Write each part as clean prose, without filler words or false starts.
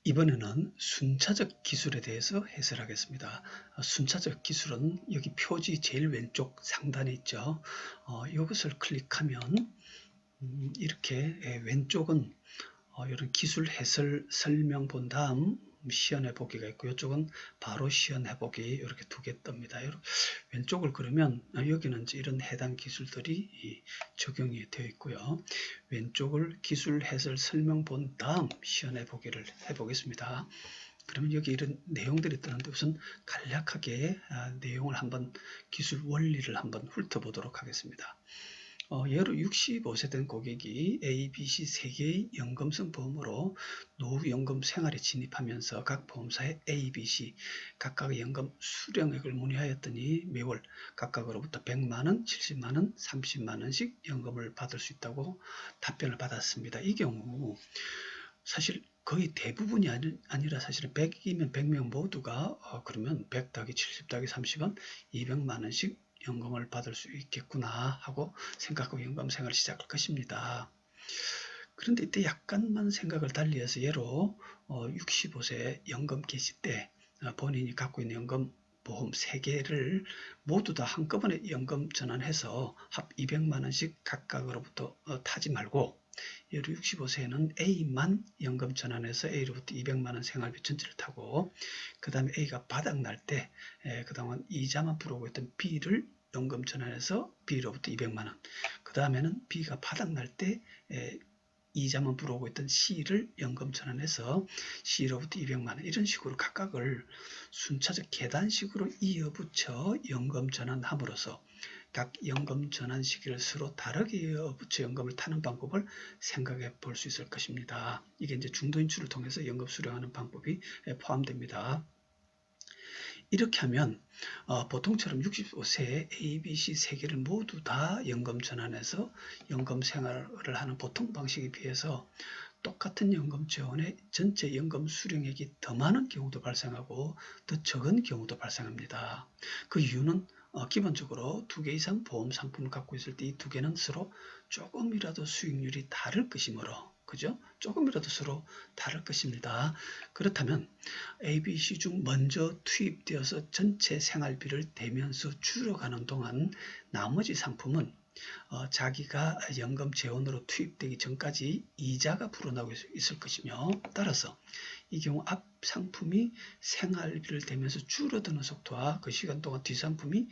이번에는 순차적 기술에 대해서 해설하겠습니다. 순차적 기술은 여기 표지 제일 왼쪽 상단에 있죠. 이것을 클릭하면 이렇게 왼쪽은 이런 기술 해설 설명 본 다음 시연해 보기가 있고, 이쪽은 바로 시연해 보기 이렇게 두 개 뜹니다. 왼쪽을 그러면 여기는 이제 이런 해당 기술들이 적용이 되어 있고요. 왼쪽을 기술 해설 설명 본 다음 시연해 보기를 해 보겠습니다. 그러면 여기 이런 내용들이 뜨는데 우선 간략하게 내용을 한번 기술 원리를 한번 훑어보도록 하겠습니다. 예로 65세 된 고객이 A, B, C 세 개의 연금성 보험으로 노후연금 생활에 진입하면서 각 보험사의 A, B, C 각각의 연금 수령액을 문의하였더니 매월 각각으로부터 100만원, 70만원, 30만원씩 연금을 받을 수 있다고 답변을 받았습니다. 이 경우 사실 거의 대부분이 아니라 사실은 100이면 100명 모두가 그러면 100 더하기 70 더하기 30은 200만원씩 연금을 받을 수 있겠구나 하고 생각하고 연금 생활을 시작할 것입니다. 그런데 이때 약간만 생각을 달리해서 예로 65세 연금 개시 때 본인이 갖고 있는 연금 보험 3개를 모두 다 한꺼번에 연금 전환해서 합 200만원씩 각각으로부터 타지 말고 예로 65세에는 A만 연금 전환해서 A로부터 200만원 생활비 전체를 타고 그 다음에 A가 바닥날 때 그동안 이자만 불어오고 있던 B를 연금 전환해서 B로부터 200만원 그 다음에는 B가 바닥날 때 이자만 불어오고 있던 C를 연금 전환해서 C로부터 200만원 이런 식으로 각각을 순차적 계단식으로 이어붙여 연금 전환함으로써 각 연금 전환 시기를 서로 다르게 이어붙여 연금을 타는 방법을 생각해 볼 수 있을 것입니다. 이게 이제 중도 인출을 통해서 연금 수령하는 방법이 포함됩니다. 이렇게 하면 보통처럼 65세에 A, B, C 세 개를 모두 다 연금 전환해서 연금 생활을 하는 보통 방식에 비해서 똑같은 연금 재원의 전체 연금 수령액이 더 많은 경우도 발생하고 더 적은 경우도 발생합니다. 그 이유는 기본적으로 2개 이상 보험 상품을 갖고 있을 때 이 2개는 서로 조금이라도 수익률이 다를 것이므로 그죠? 조금이라도 서로 다를 것입니다. 그렇다면 A, B, C 중 먼저 투입되어서 전체 생활비를 대면서 줄여가는 동안 나머지 상품은 자기가 연금 재원으로 투입되기 전까지 이자가 불어나고 있을 것이며 따라서 이 경우 앞 상품이 생활비를 대면서 줄어드는 속도와 그 시간 동안 뒷 상품이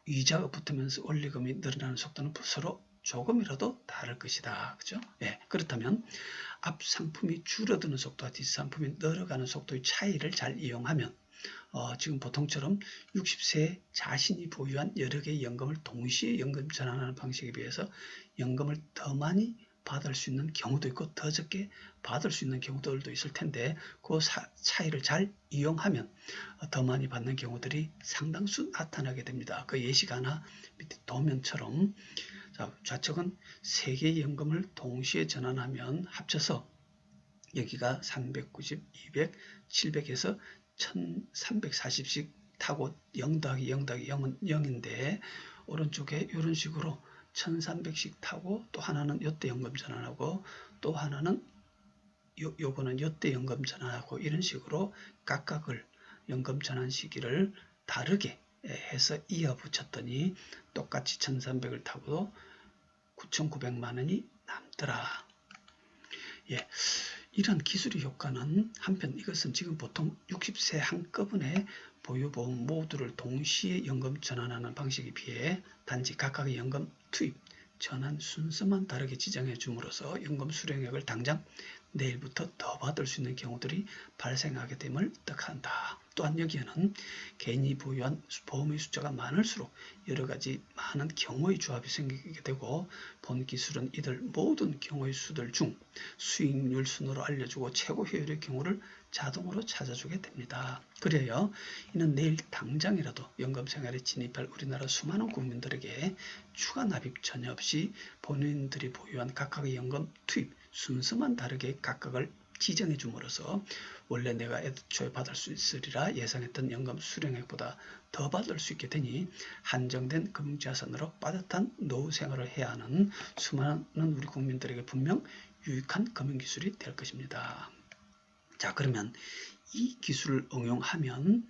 이자가 붙으면서 원리금이 늘어나는 속도는 서로 조금이라도 다를 것이다. 그죠? 예, 그렇다면 앞 상품이 줄어드는 속도와 뒷 상품이 늘어가는 속도의 차이를 잘 이용하면 지금 보통처럼 60세 자신이 보유한 여러 개의 연금을 동시에 연금 전환하는 방식에 비해서 연금을 더 많이 받을 수 있는 경우도 있고 더 적게 받을 수 있는 경우들도 있을 텐데 그 차이를 잘 이용하면 더 많이 받는 경우들이 상당수 나타나게 됩니다. 그 예시가 하나 밑에 도면처럼 좌측은 3개의 연금을 동시에 전환하면 합쳐서 여기가 390, 200, 700에서 1340씩 타고 0 더하기 0 더하기 0은 0인데 오른쪽에 이런 식으로 1300씩 타고 또 하나는 요때 연금 전환하고 또 하나는 요거는 요때 연금 전환하고 이런 식으로 각각을 연금 전환 시기를 다르게 해서 이어 붙였더니 똑같이 1300을 타고도 9900만원이 남더라. 예, 이런 기술의 효과는 한편 이것은 지금 보통 60세 한꺼번에 보유보험 모두를 동시에 연금 전환하는 방식에 비해 단지 각각의 연금 투입, 전환 순서만 다르게 지정해 줌으로써 연금 수령액을 당장 내일부터 더 받을 수 있는 경우들이 발생하게 됨을 뜻한다. 또한 여기에는 개인이 보유한 보험의 숫자가 많을수록 여러가지 많은 경우의 조합이 생기게 되고 본 기술은 이들 모든 경우의 수들 중 수익률 순으로 알려주고 최고 효율의 경우를 자동으로 찾아주게 됩니다. 그래요. 이는 내일 당장이라도 연금 생활에 진입할 우리나라 수많은 국민들에게 추가 납입 전혀 없이 본인들이 보유한 각각의 연금 투입 순서만 다르게 각각을 지정해 줌으로써 원래 내가 애초에 받을 수 있으리라 예상했던 연금 수령액보다 더 받을 수 있게 되니 한정된 금융자산으로 빠듯한 노후 생활을 해야 하는 수많은 우리 국민들에게 분명 유익한 금융기술이 될 것입니다. 자, 그러면 이 기술을 응용하면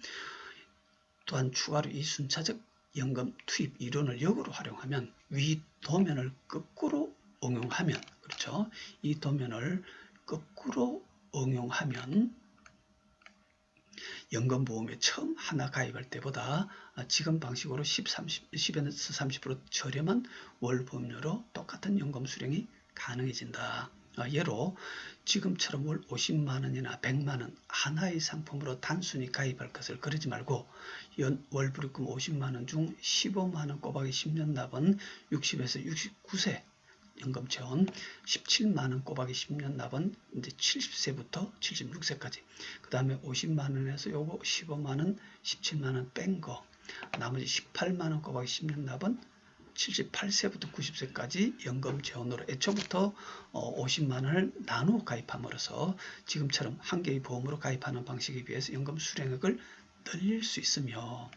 또한 추가로 이 순차적 연금 투입 이론을 역으로 활용하면 위 도면을 거꾸로 응용하면, 그렇죠? 이 도면을 거꾸로 응용하면 연금보험에 처음 하나 가입할 때보다 지금 방식으로 10에서 30% 저렴한 월보험료로 똑같은 연금 수령이 가능해진다. 예로 지금처럼 월 50만원이나 100만원 하나의 상품으로 단순히 가입할 것을 그러지 말고 월불입금 50만원 중 15만원 곱하기 10년 납은 60에서 69세 연금체온, 17만원 곱하기 10년 납은 이제 70세부터 76세까지, 그 다음에 50만원에서 요거 15만원, 17만원 뺀 거, 나머지 18만원 곱하기 10년 납은 78세부터 90세까지 연금체온으로 애초부터 50만원을 나누어 가입함으로써 지금처럼 한 개의 보험으로 가입하는 방식에 비해서 연금 수령액을 늘릴 수 있으며,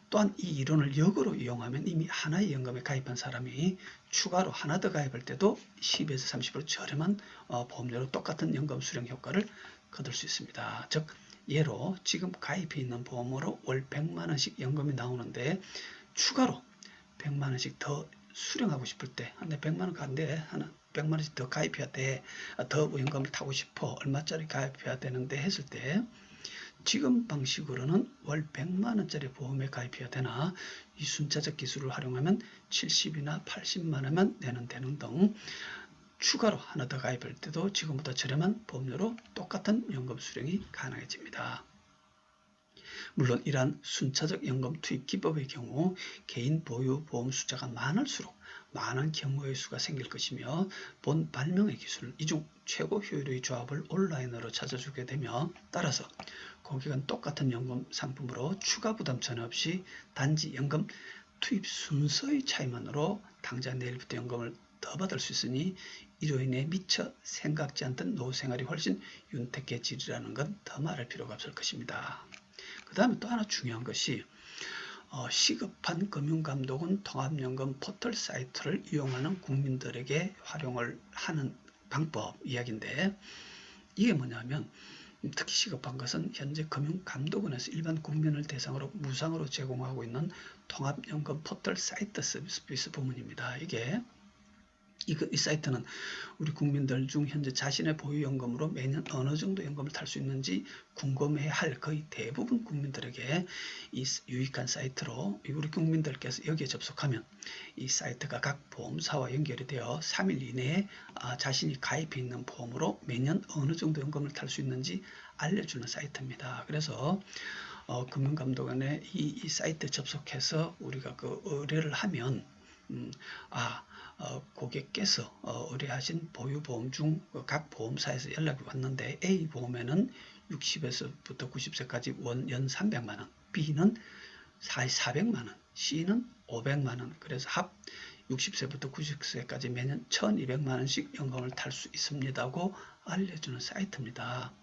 또한 이 이론을 역으로 이용하면 이미 하나의 연금에 가입한 사람이 추가로 하나 더 가입할 때도 10에서 30% 저렴한 보험료로 똑같은 연금 수령 효과를 거둘 수 있습니다. 즉 예로 지금 가입해 있는 보험으로 월 100만원씩 연금이 나오는데 추가로 100만원씩 더 수령하고 싶을 때, 근데 100만원 간데 100만원씩 더 가입해야 돼, 더 연금을 타고 싶어, 얼마짜리 가입해야 되는데 했을 때 지금 방식으로는 월 100만원짜리 보험에 가입해야 되나, 이 순차적 기술을 활용하면 70이나 80만원만 내는 등 추가로 하나 더 가입할 때도 지금보다 저렴한 보험료로 똑같은 연금 수령이 가능해집니다. 물론 이러한 순차적 연금 투입 기법의 경우 개인 보유 보험 숫자가 많을수록 많은 경우의 수가 생길 것이며, 본 발명의 기술 이 중 최고 효율의 조합을 온라인으로 찾아주게 되며, 따라서 고객은 똑같은 연금 상품으로 추가 부담 전혀 없이 단지 연금 투입 순서의 차이만으로 당장 내일부터 연금을 더 받을 수 있으니 이로 인해 미처 생각지 않던 노후 생활이 훨씬 윤택해지리라는 건 더 말할 필요가 없을 것입니다. 그 다음에 또 하나 중요한 것이 시급한 금융감독은 통합연금 포털 사이트를 이용하는 국민들에게 활용을 하는 방법 이야기인데, 이게 뭐냐면 특히 시급한 것은 현재 금융감독원에서 일반 국민을 대상으로 무상으로 제공하고 있는 통합연금 포털 사이트 서비스 부문입니다. 이 사이트는 우리 국민들 중 현재 자신의 보유연금으로 매년 어느 정도 연금을 탈 수 있는지 궁금해할 거의 대부분 국민들에게 이 유익한 사이트로, 우리 국민들께서 여기에 접속하면 이 사이트가 각 보험사와 연결이 되어 3일 이내에 자신이 가입해 있는 보험으로 매년 어느 정도 연금을 탈 수 있는지 알려주는 사이트입니다. 그래서 금융감독원에 이 사이트에 접속해서 우리가 그 의뢰를 하면 고객께서 의뢰하신 보유보험 중 각 보험사에서 연락이 왔는데 A 보험에는 60에서부터 90세까지 연 300만원, B는 400만원, C는 500만원, 그래서 합 60세부터 90세까지 매년 1200만원씩 연금을 탈 수 있습니다고 알려주는 사이트입니다.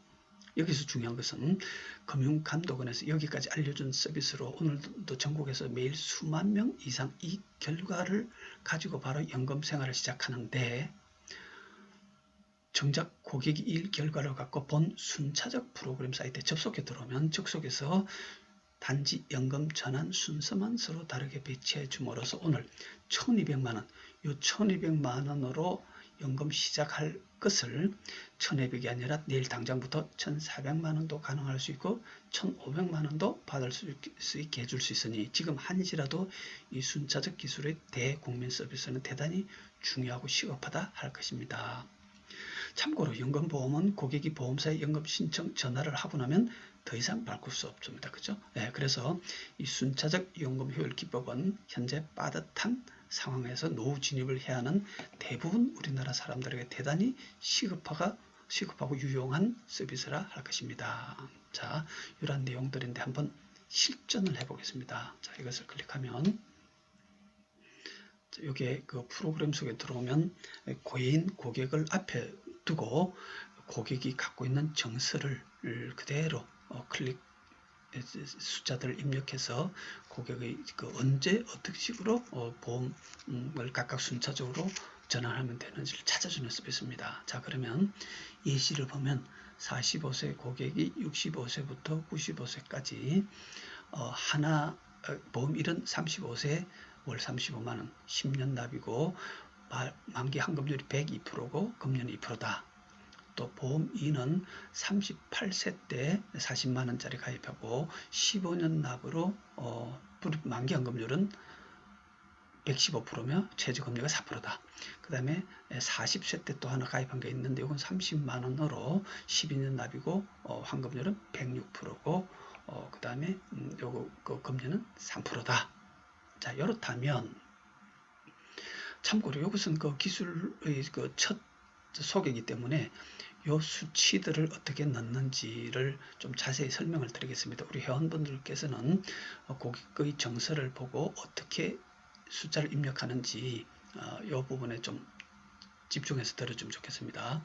여기서 중요한 것은 금융감독원에서 여기까지 알려준 서비스로 오늘도 전국에서 매일 수만 명 이상 이 결과를 가지고 바로 연금 생활을 시작하는데, 정작 고객이 이 결과를 갖고 본 순차적 프로그램 사이트에 접속해 들어오면 접속해서 단지 연금 전환 순서만 서로 다르게 배치해 줌으로써 오늘 1200만원, 이 1200만원으로 연금 시작할 것을 1200이 아니라 내일 당장부터 1400만원도 가능할 수 있고 1500만원도 받을 수 있게 해줄 수 있으니 지금 한시라도 이 순차적 기술의 대국민 서비스는 대단히 중요하고 시급하다 할 것입니다. 참고로 연금보험은 고객이 보험사에 연금 신청 전화를 하고 나면 더 이상 바꿀 수 없습니다. 그죠? 네, 그래서 이 순차적 연금 효율 기법은 현재 빠듯한 상황에서 노후 진입을 해야 하는 대부분 우리나라 사람들에게 대단히 시급하고 유용한 서비스라 할 것입니다. 자, 이러한 내용들인데 한번 실전을 해보겠습니다. 자, 이것을 클릭하면 여기에 그 프로그램 속에 들어오면 고객을 앞에 두고 고객이 갖고 있는 정서를 그대로 클릭 숫자들을 입력해서 고객의 언제 어떻게 식으로 보험을 각각 순차적으로 전환하면 되는지를 찾아주는 서비스입니다. 자, 그러면 예시를 보면 45세 고객이 65세부터 95세까지 하나 보험 1은 35세 월 35만원 10년 납이고 만기 환급률이 102%고 금리는 2%다. 또 보험 2는 38세 때 40만원짜리 가입하고 15년 납으로 만기 환급률은 115%며 최저금리가 4%다. 그 다음에 40세 때 또 하나 가입한 게 있는데 이건 30만원으로 12년 납이고 환급률은 106%고 그 다음에 요거 그 금리는 3%다. 자, 이렇다면 참고로 이것은 그 기술의 그 첫 소개이기 때문에 요 수치들을 어떻게 넣는지를 좀 자세히 설명을 드리겠습니다. 우리 회원분들께서는 고객의 정서를 보고 어떻게 숫자를 입력하는지 이 부분에 좀 집중해서 들어주면 좋겠습니다.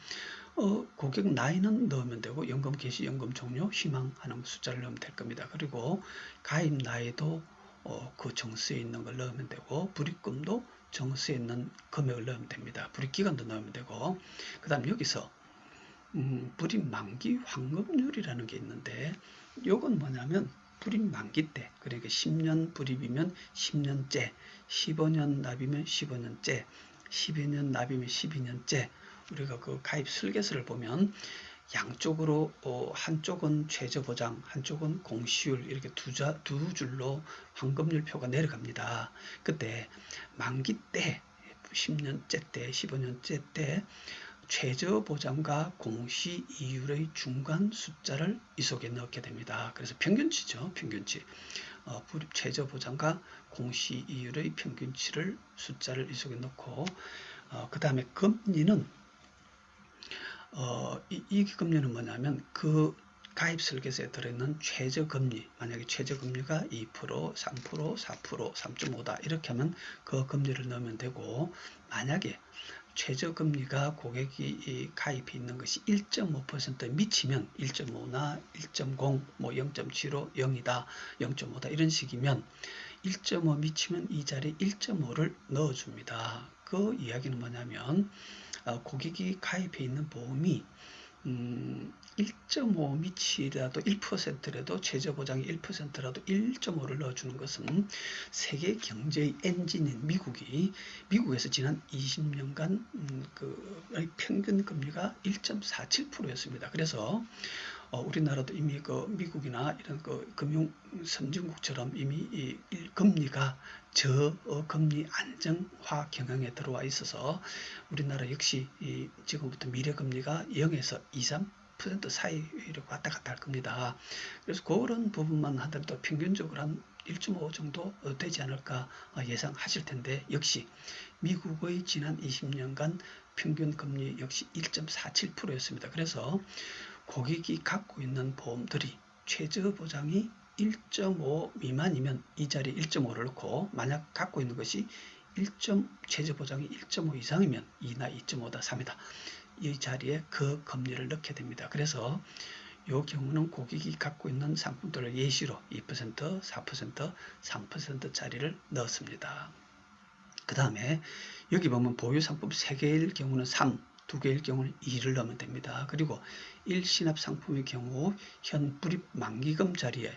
고객 나이는 넣으면 되고 연금 개시, 연금 종료, 희망하는 숫자를 넣으면 될 겁니다. 그리고 가입 나이도 그 정수에 있는 걸 넣으면 되고 불입금도 정수에 있는 금액을 넣으면 됩니다. 불입기간도 넣으면 되고 그 다음 여기서 불입 만기 환급률이라는 게 있는데 이건 뭐냐면 불입 만기 때, 그러니까 10년 불입이면 10년째, 15년 납이면 15년째, 12년 납이면 12년째. 우리가 그 가입 설계서를 보면 양쪽으로 한쪽은 최저보장, 한쪽은 공시율 이렇게 두 줄로 환급률표가 내려갑니다. 그때 만기 때 10년째 때, 15년째 때 최저보장과 공시 이율의 중간 숫자를 이 속에 넣게 됩니다. 그래서 평균치죠. 평균치. 최저보장과 공시 이율의 평균치를 숫자를 이 속에 넣고 그 다음에 금리는 이 금리는 뭐냐면 그 가입 설계서에 들어있는 최저금리, 만약에 최저금리가 2%, 3%, 4%, 3.5다 이렇게 하면 그 금리를 넣으면 되고 만약에 최저금리가 고객이 가입해 있는 것이 1.5% 미치면 1.5나 1.0, 뭐 0.75, 0이다, 0.5다 이런 식이면 1.5 미치면 이 자리에 1.5를 넣어줍니다. 그 이야기는 뭐냐면 고객이 가입해 있는 보험이 1.5 미치라도 1%라도 최저보장이 1%라도 1.5를 넣어주는 것은 세계 경제의 엔진인 미국에서 지난 20년간 그 평균 금리가 1.47%였습니다. 그래서 우리나라도 이미 그 미국이나 이런 그 금융 선진국처럼 이미 이 금리가 저금리 안정화 경향에 들어와 있어서 우리나라 역시 지금부터 미래금리가 0에서 2, 3% 사이로 왔다 갔다 할 겁니다. 그래서 그런 부분만 하더라도 평균적으로 한 1.5 정도 되지 않을까 예상하실 텐데 역시 미국의 지난 20년간 평균 금리 역시 1.47%였습니다. 그래서 고객이 갖고 있는 보험들이 최저보장이 1.5 미만이면 이 자리에 1.5를 넣고 만약 갖고 있는 것이 최저보장이 1.5 이상이면 2나 2.5다 3이다 이 자리에 그 금리를 넣게 됩니다. 그래서 이 경우는 고객이 갖고 있는 상품들을 예시로 2%, 4%, 3%짜리를 넣었습니다. 그 다음에 여기 보면 보유 상품 3개일 경우는 3, 2개일 경우는 2를 넣으면 됩니다. 그리고 1신합 상품의 경우 현 불입 만기금 자리에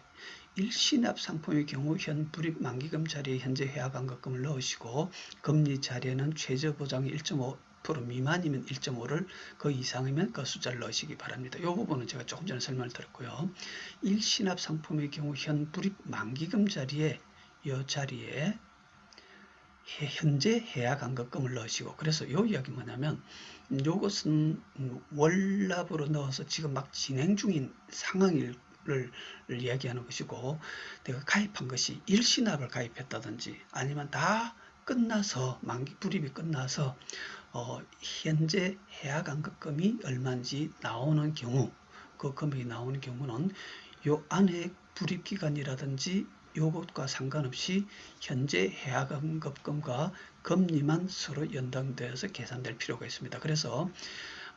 1신합 상품의 경우 현 불입 만기금 자리에 현재 해약환급금을 넣으시고 금리 자리에는 최저보장이 1.5% 미만이면 1.5를 그 이상이면 그 숫자를 넣으시기 바랍니다. 이 부분은 제가 조금 전에 설명을 드렸고요. 1신합 상품의 경우 현 불입 만기금 자리에 이 자리에 현재 해약환급금을 넣으시고 그래서 이 이야기 뭐냐면 이것은 월납으로 넣어서 지금 막 진행 중인 상황을 이야기하는 것이고 내가 가입한 것이 일시납을 가입했다든지 아니면 다 끝나서 만기 불입이 끝나서 현재 해약환급금이 얼마인지 나오는 경우 그 금액이 나오는 경우는 요 안에 불입기간이라든지 요것과 상관없이 현재 해약환급금과 금리만 서로 연동되어서 계산될 필요가 있습니다. 그래서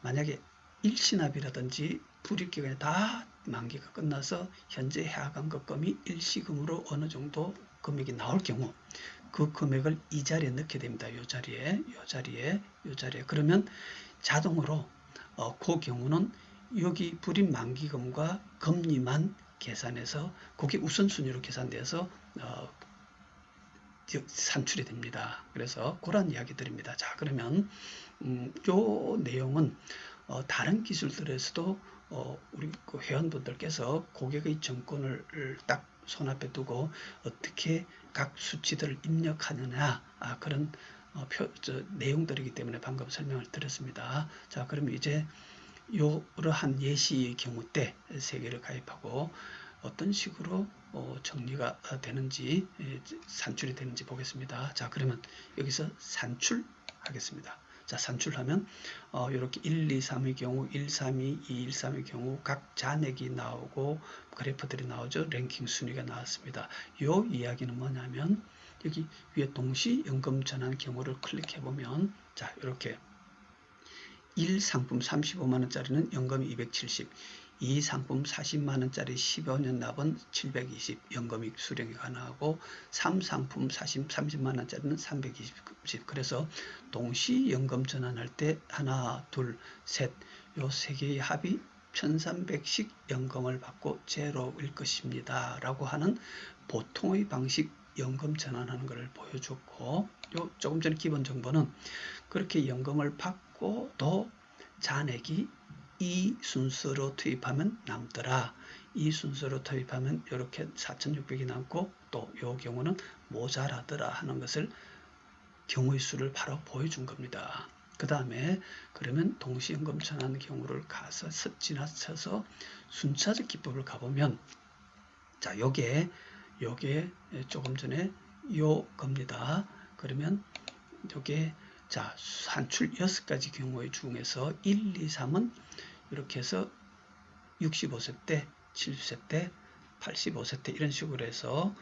만약에 일시납이라든지 불입기간이 다 만기가 끝나서 현재 해약환급금이 일시금으로 어느 정도 금액이 나올 경우 그 금액을 이 자리에 넣게 됩니다. 이 자리에 그러면 자동으로 그 경우는 여기 불임 만기금과 금리만 계산해서 그게 우선순위로 계산돼서 산출이 됩니다. 그래서 그런 이야기들입니다. 자, 그러면 요 내용은 다른 기술들에서도 우리 그 회원분들께서 고객의 정권을 딱 손앞에 두고 어떻게 각 수치들을 입력하느냐 그런 내용들이기 때문에 방금 설명을 드렸습니다. 자, 그럼 이제 이러한 예시의 경우 때 세 개를 가입하고 어떤 식으로 정리가 되는지 산출이 되는지 보겠습니다. 자, 그러면 여기서 산출하겠습니다. 자, 산출하면 이렇게 1, 2, 3의 경우 1, 3, 2, 2, 1, 3의 경우 각 잔액이 나오고 그래프들이 나오죠. 랭킹 순위가 나왔습니다. 이 이야기는 뭐냐면 여기 위에 동시 연금 전환 경우를 클릭해 보면 자, 이렇게 1 상품 35만원짜리는 연금이 270, 2 상품 40만원짜리 15년 납은 720 연금이 수령이 가능하고 3 상품 30만원짜리는 320. 그래서 동시 연금 전환할 때 하나, 둘, 셋, 요 세 개의 합이 1300씩 연금을 받고 제로일 것입니다. 라고 하는 보통의 방식 연금 전환하는 것을 보여줬고, 요 조금 전에 기본 정보는 그렇게 연금을 받고 또 잔액이 이 순서로 투입하면 남더라. 이 순서로 투입하면 이렇게 4,600이 남고 또 이 경우는 모자라더라 하는 것을 경우의 수를 바로 보여준 겁니다. 그 다음에 그러면 동시연금 전환 경우를 가서 지나쳐서 순차적 기법을 가보면 자, 요게 조금 전에 요 겁니다. 그러면 요게 자, 산출 6가지 경우의 중에서 1, 2, 3은 이렇게 해서 65세 때, 70세 때, 85세 때 이런 식으로 해서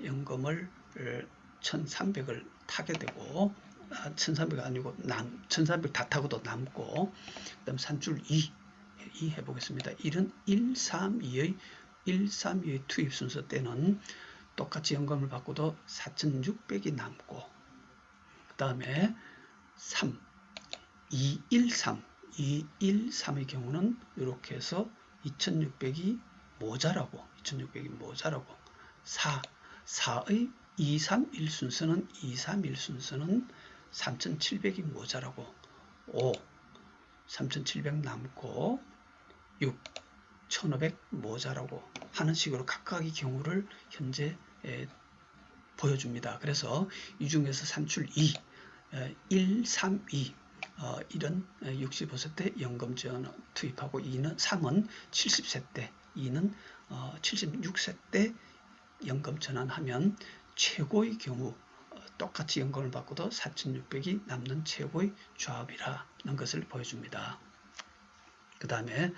연금을 1300을 타게 되고 1300 아니고 1300 다 타고도 남고 그 다음 산출 2 해보겠습니다. 1은 1, 3, 2의 투입 순서 때는 똑같이 연금을 받고도 4600이 남고 그 다음에 3, 2, 1, 3 213의 경우는 이렇게 해서 2600이 모자라고 4의 231 순서는 231 순서는 3700이 모자라고 5 3700 남고 6 1500 모자라고 하는 식으로 각각의 경우를 현재 보여줍니다. 그래서 이 중에서 산출 2 1, 3, 2 1은 65세 때 연금 지원 투입하고 3은 70세 때 2는 76세 때 연금 전환하면 최고의 경우 똑같이 연금을 받고도 4,600이 남는 최고의 조합이라는 것을 보여줍니다. 그 다음에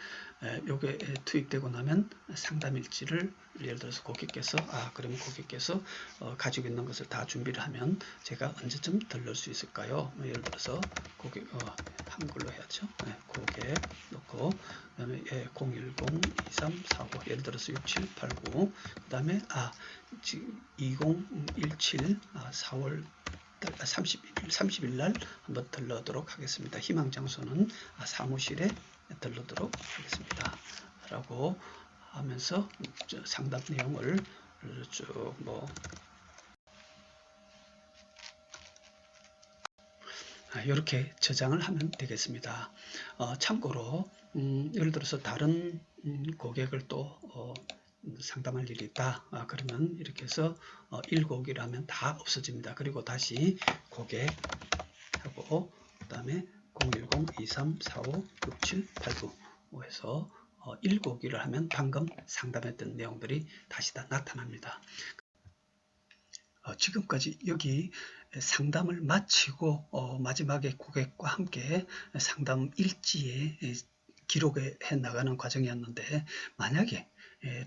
요게 투입되고 나면 상담일지를 예를 들어서 고객께서 그러면 고객께서 가지고 있는 것을 다 준비를 하면 제가 언제쯤 들를 수 있을까요? 예를 들어서 고객 한글로 해야죠. 고객 넣고 그 다음에 010-2345 예를 들어서 6789 그 다음에 지금 2017 4월 30일 날 한번 들러도록 하겠습니다. 희망 장소는 사무실에 들르도록 하겠습니다. 라고 하면서 상담 내용을 쭉 이렇게 저장을 하면 되겠습니다. 참고로 예를 들어서 다른 고객을 또 상담할 일이 있다. 그러면 이렇게 해서 1고기를 하면 다 없어집니다. 그리고 다시 고객하고 그 다음에 010-2345-6789 해서 1고기를 하면 방금 상담했던 내용들이 다시 다 나타납니다. 지금까지 여기 상담을 마치고 마지막에 고객과 함께 상담 일지에 기록해 나가는 과정이었는데 만약에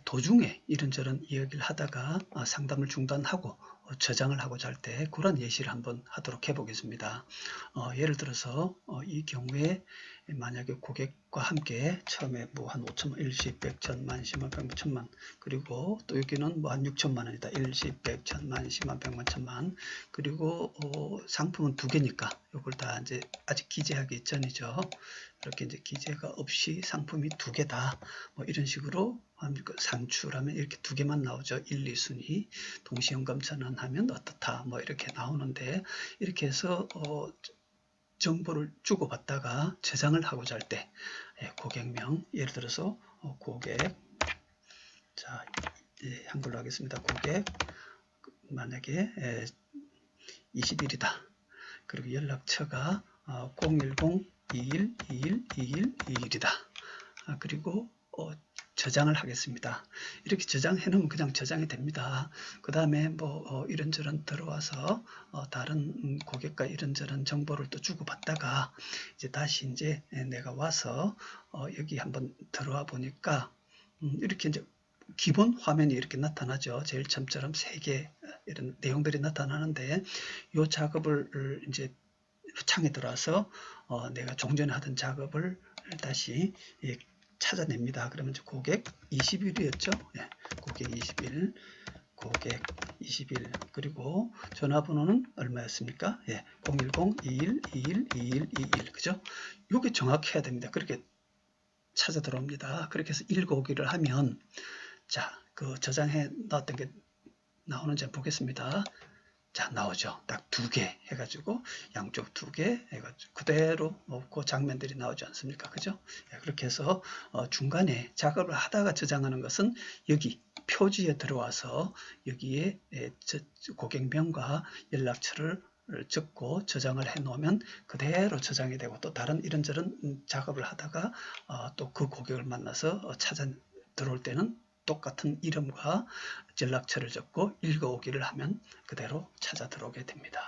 도중에 이런저런 이야기를 하다가 상담을 중단하고 저장을 하고자 할 때 그런 예시를 한번 하도록 해보겠습니다. 예를 들어서 이 경우에 만약에 고객과 함께 처음에 뭐 한 5천만, 일시, 100, 1000만, 10만, 100만, 1000만, 그리고 또 여기는 뭐 한 6천만 원이다. 일시, 100, 1000만, 10만, 100만, 1000만. 그리고 상품은 두 개니까 이걸 다 이제 아직 기재하기 전이죠. 이렇게 이제 기재가 없이 상품이 두 개다. 뭐 이런 식으로 산출하면 이렇게 두 개만 나오죠. 1, 2순위. 동시연금 전환하면 어떻다. 뭐 이렇게 나오는데 이렇게 해서 정보를 주고받다가 저장을 하고자 할 때 고객명, 예를 들어서 고객, 자 한글로 하겠습니다. 고객 만약에 20일이다. 그리고 연락처가 010-21-21-21-21이다. 그리고 저장을 하겠습니다. 이렇게 저장해 놓으면 그냥 저장이 됩니다. 그 다음에 뭐 이런저런 들어와서 다른 고객과 이런저런 정보를 또 주고받다가 이제 다시 이제 내가 와서 여기 한번 들어와 보니까 이렇게 이제 기본 화면이 이렇게 나타나죠. 제일 처음처럼 3개 이런 내용들이 나타나는데 이 작업을 이제 창에 들어와서 내가 종전에 하던 작업을 다시 찾아냅니다. 그러면 이제 고객 20일이었죠. 예, 고객 20일, 고객 20일, 그리고 전화번호는 얼마였습니까? 예, 010-21-21-21, 그죠? 요게 정확해야 됩니다. 그렇게 찾아 들어옵니다. 그렇게 해서 읽어오기를 하면, 자, 그 저장해 놨던 게 나오는지 한번 보겠습니다. 자, 나오죠. 딱 2개 해가지고 양쪽 2개 해가지고 그대로 그 장면들이 나오지 않습니까? 그죠? 그렇게 해서 중간에 작업을 하다가 저장하는 것은 여기 표지에 들어와서 여기에 고객명과 연락처를 적고 저장을 해 놓으면 그대로 저장이 되고 또 다른 이런저런 작업을 하다가 또 그 고객을 만나서 찾아 들어올 때는 똑같은 이름과 연락처를 적고 읽어오기를 하면 그대로 찾아 들어오게 됩니다.